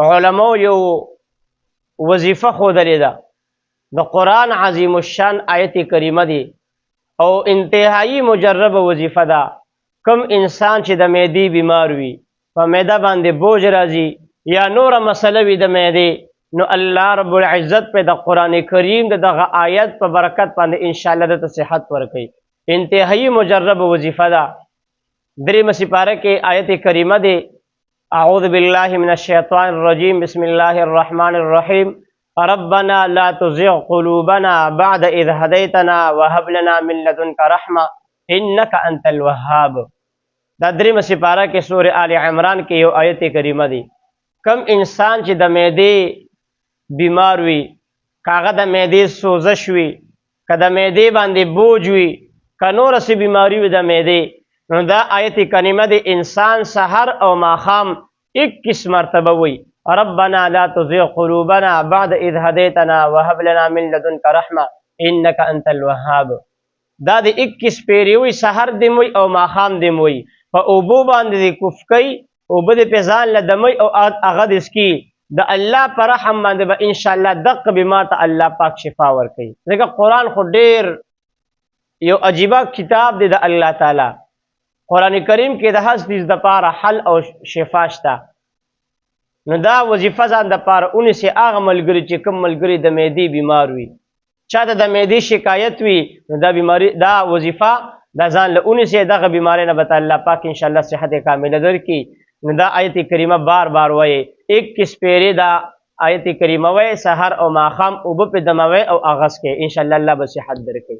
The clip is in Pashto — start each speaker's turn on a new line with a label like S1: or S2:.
S1: علماء یو وظیفه ښودلې ده د قرآن عظیم الشان آیت کریمه دی او انتهایی مجربه وظیفه ده. کم انسان چې د معدې بیمار وي، په معده باندې بوج راځي یا نوره مسله وي د معدې، نو الله رب العزت په د قرآن کریم د دغه آیت په برکت باندې انشاءالله دته صحت ورکوي. انتهایی مجربه وظیفه ده. درېمه سپاره کې آیت کریمه دی اعوذ بالله من الشیطان الرجیم بسم الله الرحمن الرحیم ربنا لا تزغ قلوبنا بعد اذ هديتنا وهب لنا من لدنك رحمه انك انت الوهاب. دا درېمه سپاره کې سورة آل عمران کې یو آیت کریمه دی. کم انسان چې د معدې بیمار وي، کاغه د معدې سوزش وي، که د معدې باندې بوج وي، که نوره څه بیماري وي د معدې، نو دا آیت کریمه دی انسان سحر او ماښام 21 مرتبه وي ربنا لا تزغ قلوبنا بعد اذ هديتنا وهب لنا من لدنك رحمه انك انت الوهاب. دا د 21 پیرې وي، سحر دې وي او ماښام دې وي. په اوبو باندې دې کوف کوي، اوبه دې پې ځان له دموي او هغه دې څکي. د الله په رحم باندې به انشاءالله دغه بیمار ته الله پاک شفا ورکوي. ځکه قرآن خو ډېر یو عجیبه کتاب دی د الله تعالی. قرآن کریم کې د هر چیز دپاره حل او شفا شته. نو دا وظیفه ځان دپاره ونیسئ. هغه ملګري چې کوم ملګري د معدې بیمار وي، چاته د معدې شکایت وي، نو دا بیماري دا وظیفه دا ځان له ونیسئ. دغه بیمارۍ نه به ته الله پاک انشاءالله صحت کامله درکړي. نو دا آیت کریمه بار بار وایي. 21 پیرې دا آیت کریمه وایي، سحر او ماښام اوبه پې دموئ او اغس کې انشاءالله الله به صحت درکوي.